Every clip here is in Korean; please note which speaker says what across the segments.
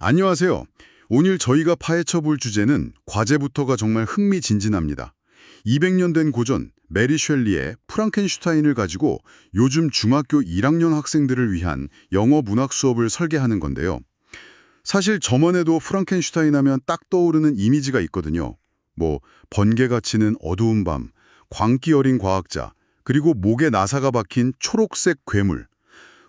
Speaker 1: 안녕하세요. 오늘 저희가 파헤쳐 볼 주제는 과제부터가 정말 흥미진진합니다. 200년 된 고전 메리 셸리의 프랑켄슈타인을 가지고 요즘 중학교 1학년 학생들을 위한 영어 문학 수업을 설계하는 건데요. 사실 저만 해도 프랑켄슈타인 하면 딱 떠오르는 이미지가 있거든요. 뭐 번개가 치는 어두운 밤, 광기 어린 과학자, 그리고 목에 나사가 박힌 초록색 괴물.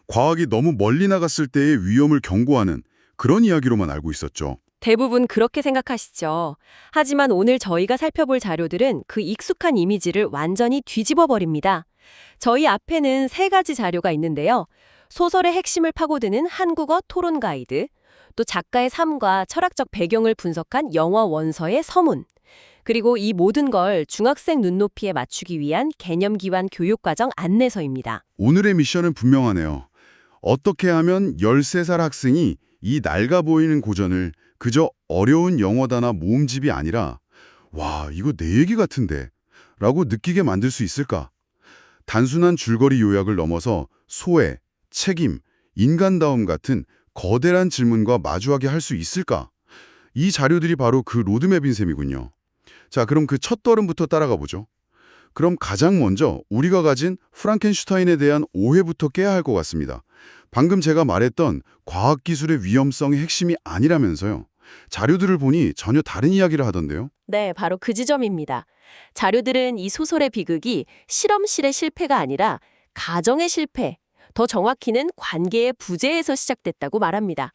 Speaker 1: 과학이 너무 멀리 나갔을 때의 위험을 경고하는 그런 이야기로만 알고 있었죠.
Speaker 2: 대부분 그렇게 생각하시죠. 하지만 오늘 저희가 살펴볼 자료들은 그 익숙한 이미지를 완전히 뒤집어 버립니다. 저희 앞에는 세 가지 자료가 있는데요. 소설의 핵심을 파고드는 한국어 토론 가이드, 또 작가의 삶과 철학적 배경을 분석한 영어 원서의 서문, 그리고 이 모든 걸 중학생 눈높이에 맞추기 위한 개념기반 교육과정 안내서입니다.
Speaker 1: 오늘의 미션은 분명하네요. 어떻게 하면 13살 학생이 이 낡아 보이는 고전을 그저 어려운 영어 단어 모음집이 아니라 와, 이거 내 얘기 같은데 라고 느끼게 만들 수 있을까? 단순한 줄거리 요약을 넘어서 소외, 책임, 인간다움 같은 거대한 질문과 마주하게 할 수 있을까? 이 자료들이 바로 그 로드맵인 셈이군요. 자, 그럼 그 첫 걸음부터 따라가 보죠. 그럼 가장 먼저 우리가 가진 프랑켄슈타인에 대한 오해부터 깨야 할 것 같습니다. 방금 제가 말했던 과학기술의 위험성의 핵심이 아니라면서요. 자료들을 보니 전혀 다른 이야기를 하던데요.
Speaker 2: 네, 바로 그 지점입니다. 자료들은 이 소설의 비극이 실험실의 실패가 아니라 가정의 실패, 더 정확히는 관계의 부재에서 시작됐다고 말합니다.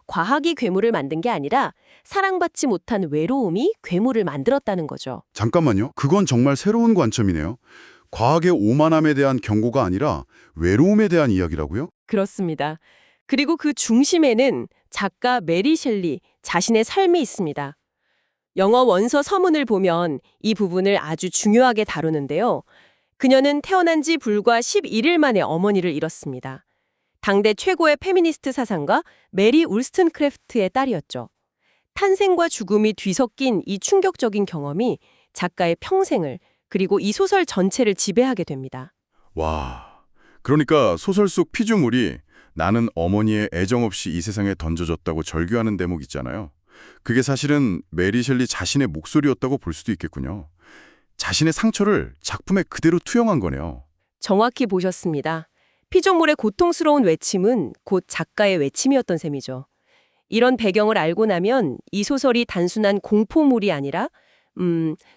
Speaker 2: 과학이 괴물을 만든 게 아니라 사랑받지 못한 외로움이 괴물을 만들었다는 거죠.
Speaker 1: 잠깐만요. 그건 정말 새로운 관점이네요. 과학의 오만함에 대한 경고가 아니라 외로움에 대한 이야기라고요?
Speaker 2: 그렇습니다. 그리고 그 중심에는 작가 메리 셸리 자신의 삶이 있습니다. 영어 원서 서문을 보면 이 부분을 아주 중요하게 다루는데요. 그녀는 태어난 지 불과 11일 만에 어머니를 잃었습니다. 당대 최고의 페미니스트 사상가 메리 울스턴크래프트의 딸이었죠. 탄생과 죽음이 뒤섞인 이 충격적인 경험이 작가의 평생을 그리고 이 소설 전체를 지배하게 됩니다.
Speaker 3: 와, 그러니까 소설 속 피조물이 나는 어머니의 애정 없이 이 세상에 던져졌다고 절규하는 대목 있잖아요. 그게 사실은 메리 셸리 자신의 목소리였다고 볼 수도 있겠군요. 자신의 상처를 작품에 그대로 투영한 거네요.
Speaker 2: 정확히 보셨습니다. 피조물의 고통스러운 외침은 곧 작가의 외침이었던 셈이죠. 이런 배경을 알고 나면 이 소설이 단순한 공포물이 아니라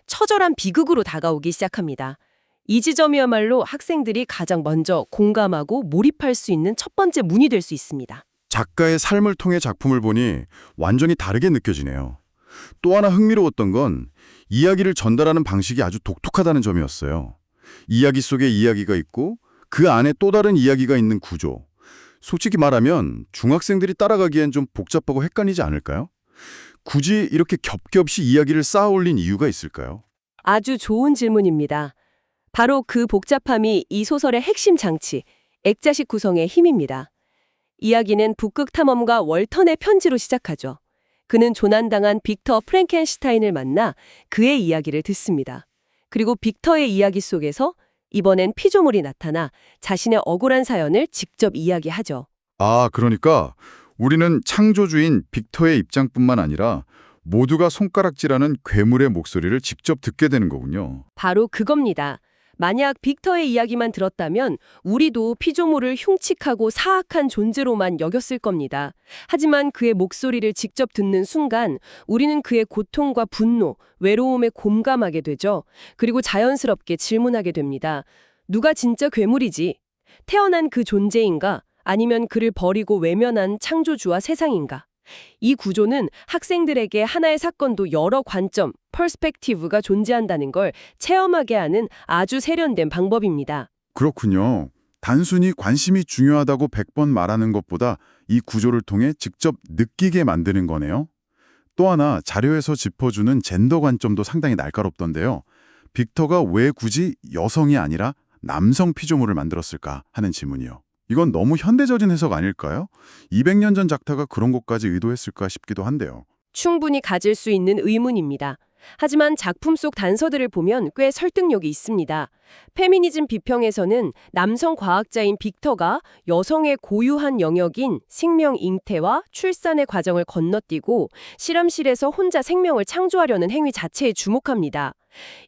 Speaker 2: 처절한 비극으로 다가오기 시작합니다. 이 지점이야말로 학생들이 가장 먼저 공감하고 몰입할 수 있는 첫 번째 문이 될 수 있습니다.
Speaker 3: 작가의 삶을 통해 작품을 보니 완전히 다르게 느껴지네요. 또 하나 흥미로웠던 건 이야기를 전달하는 방식이 아주 독특하다는 점이었어요. 이야기 속에 이야기가 있고 그 안에 또 다른 이야기가 있는 구조. 솔직히 말하면 중학생들이 따라가기엔 좀 복잡하고 헷갈리지 않을까요? 굳이 이렇게 겹겹이 이야기를 쌓아 올린 이유가 있을까요?
Speaker 2: 아주 좋은 질문입니다. 바로 그 복잡함이 이 소설의 핵심 장치, 액자식 구성의 힘입니다. 이야기는 북극 탐험가 월턴의 편지로 시작하죠. 그는 조난당한 빅터 프랭켄슈타인을 만나 그의 이야기를 듣습니다. 그리고 빅터의 이야기 속에서 이번엔 피조물이 나타나 자신의 억울한 사연을 직접 이야기하죠.
Speaker 3: 아, 그러니까 우리는 창조주인 빅터의 입장뿐만 아니라 모두가 손가락질하는 괴물의 목소리를 직접 듣게 되는 거군요.
Speaker 2: 바로 그겁니다. 만약 빅터의 이야기만 들었다면 우리도 피조물을 흉측하고 사악한 존재로만 여겼을 겁니다. 하지만 그의 목소리를 직접 듣는 순간 우리는 그의 고통과 분노, 외로움에 공감하게 되죠. 그리고 자연스럽게 질문하게 됩니다. 누가 진짜 괴물이지? 태어난 그 존재인가? 아니면 그를 버리고 외면한 창조주와 세상인가? 이 구조는 학생들에게 하나의 사건도 여러 관점, 퍼스펙티브가 존재한다는 걸 체험하게 하는 아주 세련된 방법입니다.
Speaker 3: 그렇군요. 단순히 관심이 중요하다고 100번 말하는 것보다 이 구조를 통해 직접 느끼게 만드는 거네요. 또 하나 자료에서 짚어주는 젠더 관점도 상당히 날카롭던데요. 빅터가 왜 굳이 여성이 아니라 남성 피조물을 만들었을까 하는 질문이요. 이건 너무 현대적인 해석 아닐까요? 200년 전 작가가 그런 것까지 의도했을까 싶기도 한데요.
Speaker 2: 충분히 가질 수 있는 의문입니다. 하지만 작품 속 단서들을 보면 꽤 설득력이 있습니다. 페미니즘 비평에서는 남성 과학자인 빅터가 여성의 고유한 영역인 생명 잉태와 출산의 과정을 건너뛰고 실험실에서 혼자 생명을 창조하려는 행위 자체에 주목합니다.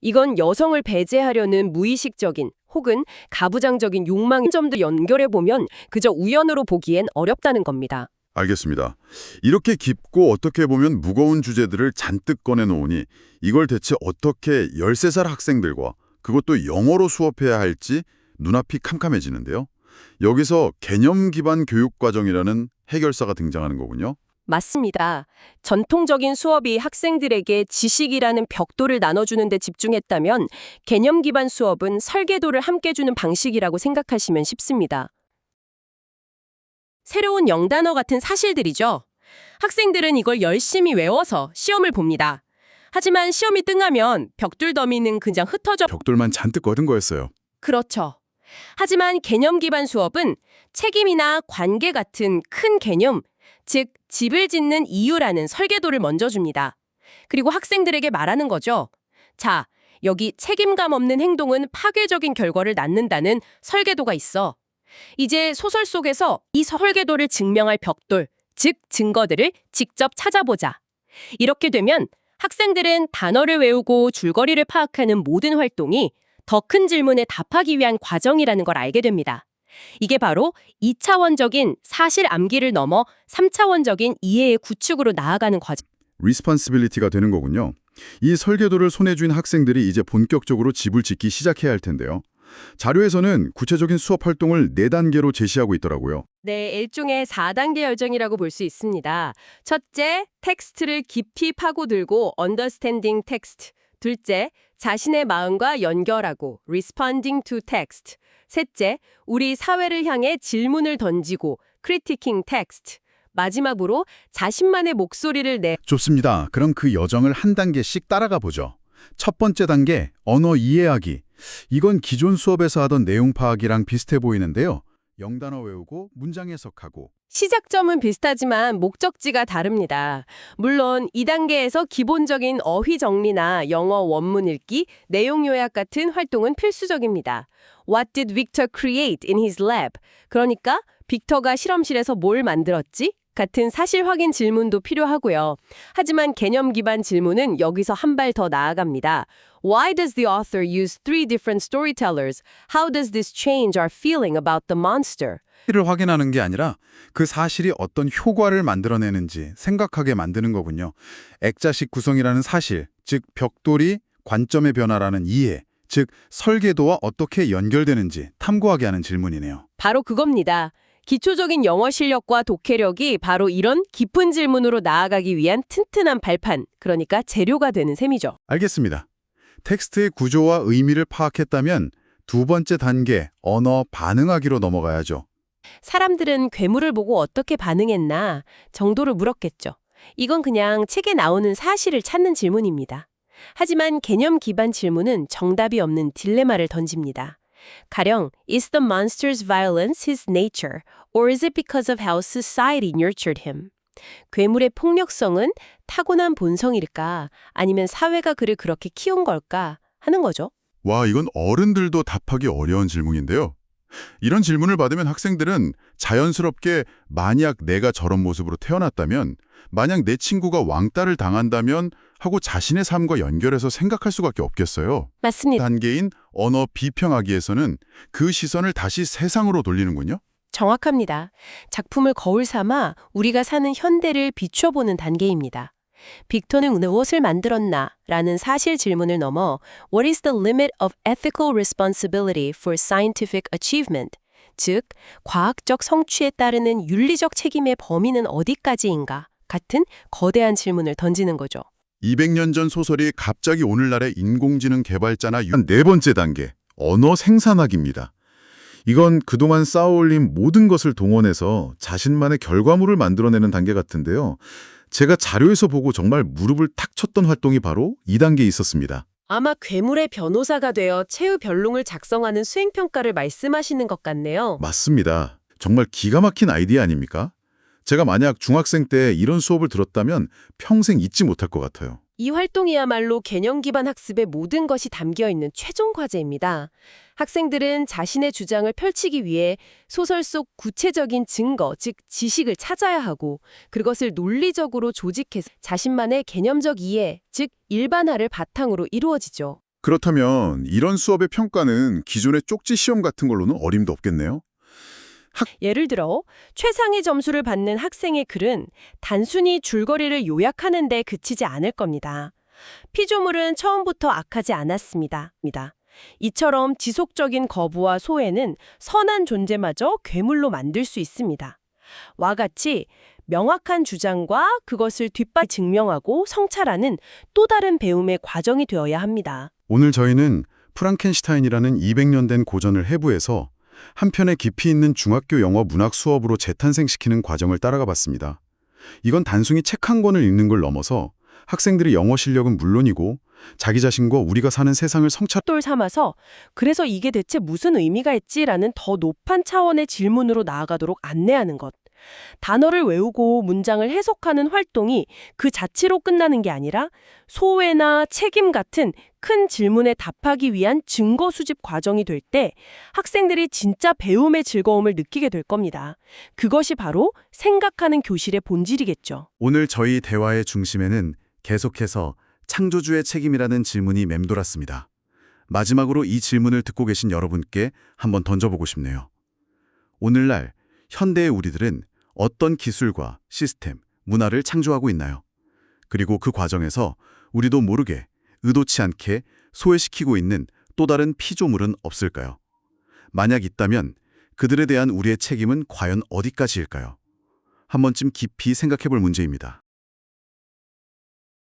Speaker 2: 이건 여성을 배제하려는 무의식적인 혹은 가부장적인 욕망의 점들 연결해보면 그저 우연으로 보기엔 어렵다는 겁니다.
Speaker 3: 알겠습니다. 이렇게 깊고 어떻게 보면 무거운 주제들을 잔뜩 꺼내놓으니 이걸 대체 어떻게 13살 학생들과 그것도 영어로 수업해야 할지 눈앞이 캄캄해지는데요. 여기서 개념 기반 교육과정이라는 해결사가 등장하는 거군요.
Speaker 2: 맞습니다. 전통적인 수업이 학생들에게 지식이라는 벽돌을 나눠주는 데 집중했다면 개념 기반 수업은 설계도를 함께 주는 방식이라고 생각하시면 쉽습니다. 새로운 영단어 같은 사실들이죠. 학생들은 이걸 열심히 외워서 시험을 봅니다. 하지만 시험이 뜬하면 벽돌 더미는 그냥 흩어져.
Speaker 3: 벽돌만 잔뜩 거둔 거였어요.
Speaker 2: 그렇죠. 하지만 개념 기반 수업은 책임이나 관계 같은 큰 개념, 즉 집을 짓는 이유라는 설계도를 먼저 줍니다. 그리고 학생들에게 말하는 거죠. 자, 여기 책임감 없는 행동은 파괴적인 결과를 낳는다는 설계도가 있어. 이제 소설 속에서 이 설계도를 증명할 벽돌, 즉 증거들을 직접 찾아보자. 이렇게 되면 학생들은 단어를 외우고 줄거리를 파악하는 모든 활동이 더 큰 질문에 답하기 위한 과정이라는 걸 알게 됩니다. 이게 바로 2차원적인 사실 암기를 넘어 3차원적인 이해의 구축으로 나아가는 과정.
Speaker 3: 리스폰시빌리티가 되는 거군요. 이 설계도를 손에 쥔 학생들이 이제 본격적으로 집을 짓기 시작해야 할 텐데요. 자료에서는 구체적인 수업 활동을 4단계로 제시하고 있더라고요.
Speaker 2: 네, 일종의 4단계 열정이라고 볼 수 있습니다. 첫째, 텍스트를 깊이 파고들고 understanding text. 둘째, 자신의 마음과 연결하고 responding to text. 셋째, 우리 사회를 향해 질문을 던지고 critiquing text. 마지막으로 자신만의 목소리를 내.
Speaker 3: 좋습니다. 그럼 그 여정을 한 단계씩 따라가 보죠. 첫 번째 단계, 언어 이해하기. 이건 기존 수업에서 하던 내용 파악이랑 비슷해 보이는데요. 영단어 외우고 문장 해석하고.
Speaker 2: 시작점은 비슷하지만 목적지가 다릅니다. 물론 2단계에서 기본적인 어휘 정리나 영어 원문 읽기, 내용 요약 같은 활동은 필수적입니다. What did Victor create in his lab? 그러니까 빅터가 실험실에서 뭘 만들었지? 같은 사실 확인 질문도 필요하고요. 하지만 개념 기반 질문은 여기서 한 발 더 나아갑니다. Why does the author use 3 different storytellers? How does this change our feeling about the monster?
Speaker 3: 를 확인하는 게 아니라 그 사실이 어떤 효과를 만들어내는지 생각하게 만드는 거군요. 액자식 구성이라는 사실, 즉 벽돌이 관점의 변화라는 이해, 즉 설계도와 어떻게 연결되는지 탐구하게 하는 질문이네요.
Speaker 2: 바로 그겁니다. 기초적인 영어 실력과 독해력이 바로 이런 깊은 질문으로 나아가기 위한 튼튼한 발판, 그러니까 재료가 되는 셈이죠.
Speaker 3: 알겠습니다. 텍스트의 구조와 의미를 파악했다면 두 번째 단계, 언어 반응하기로 넘어가야죠.
Speaker 2: 사람들은 괴물을 보고 어떻게 반응했나 정도를 물었겠죠. 이건 그냥 책에 나오는 사실을 찾는 질문입니다. 하지만 개념 기반 질문은 정답이 없는 딜레마를 던집니다. 가령, is the monster's violence his nature, or is it because of how society nurtured him? 괴물의 폭력성은 타고난 본성일까, 아니면 사회가 그를 그렇게 키운 걸까 하는 거죠.
Speaker 1: 와, 이건 어른들도 답하기 어려운 질문인데요. 이런 질문을 받으면 학생들은 자연스럽게 만약 내가 저런 모습으로 태어났다면, 만약 내 친구가 왕따를 당한다면 하고 자신의 삶과 연결해서 생각할 수밖에 없겠어요.
Speaker 2: 맞습니다.
Speaker 1: 단계인 언어 비평하기에서는 그 시선을 다시 세상으로 돌리는군요.
Speaker 2: 정확합니다. 작품을 거울 삼아 우리가 사는 현대를 비춰보는 단계입니다. 빅터는 무엇을 만들었나? 라는 사실 질문을 넘어 What is the limit of ethical responsibility for scientific achievement? 즉, 과학적 성취에 따르는 윤리적 책임의 범위는 어디까지인가? 같은 거대한 질문을 던지는 거죠.
Speaker 1: 200년 전 소설이 갑자기 오늘날의 인공지능 개발자나 네 번째 단계, 언어 생산학입니다. 이건 그동안 쌓아올린 모든 것을 동원해서 자신만의 결과물을 만들어내는 단계 같은데요. 제가 자료에서 보고 정말 무릎을 탁 쳤던 활동이 바로 2단계에 있었습니다.
Speaker 2: 아마 괴물의 변호사가 되어 최후 변론을 작성하는 수행평가를 말씀하시는 것 같네요.
Speaker 3: 맞습니다. 정말 기가 막힌 아이디어 아닙니까? 제가 만약 중학생 때 이런 수업을 들었다면 평생 잊지 못할 것 같아요.
Speaker 2: 이 활동이야말로 개념 기반 학습의 모든 것이 담겨 있는 최종 과제입니다. 학생들은 자신의 주장을 펼치기 위해 소설 속 구체적인 증거, 즉 지식을 찾아야 하고 그것을 논리적으로 조직해서 자신만의 개념적 이해, 즉 일반화를 바탕으로 이루어지죠.
Speaker 4: 그렇다면 이런 수업의 평가는 기존의 쪽지 시험 같은 걸로는 어림도 없겠네요.
Speaker 2: 예를 들어 최상위 점수를 받는 학생의 글은 단순히 줄거리를 요약하는 데 그치지 않을 겁니다. 피조물은 처음부터 악하지 않았습니다. 이처럼 지속적인 거부와 소외는 선한 존재마저 괴물로 만들 수 있습니다. 와 같이 명확한 주장과 그것을 뒷받 증명하고 성찰하는 또 다른 배움의 과정이 되어야 합니다.
Speaker 1: 오늘 저희는 프랑켄슈타인이라는 200년 된 고전을 해부해서 한편의 깊이 있는 중학교 영어 문학 수업으로 재탄생시키는 과정을 따라가 봤습니다. 이건 단순히 책 한 권을 읽는 걸 넘어서 학생들의 영어 실력은 물론이고 자기 자신과 우리가 사는 세상을
Speaker 2: 돌 삼아서 그래서 이게 대체 무슨 의미가 있지라는 더 높은 차원의 질문으로 나아가도록 안내하는 것. 단어를 외우고 문장을 해석하는 활동이 그 자체로 끝나는 게 아니라 소외나 책임 같은 큰 질문에 답하기 위한 증거 수집 과정이 될 때 학생들이 진짜 배움의 즐거움을 느끼게 될 겁니다. 그것이 바로 생각하는 교실의 본질이겠죠.
Speaker 3: 오늘 저희 대화의 중심에는 계속해서 창조주의 책임이라는 질문이 맴돌았습니다. 마지막으로 이 질문을 듣고 계신 여러분께 한번 던져보고 싶네요. 오늘날 현대의 우리들은 어떤 기술과 시스템, 문화를 창조하고 있나요? 그리고 그 과정에서 우리도 모르게 의도치 않게 소외시키고 있는 또 다른 피조물은 없을까요? 만약 있다면 그들에 대한 우리의 책임은 과연 어디까지일까요? 한 번쯤 깊이 생각해 볼 문제입니다.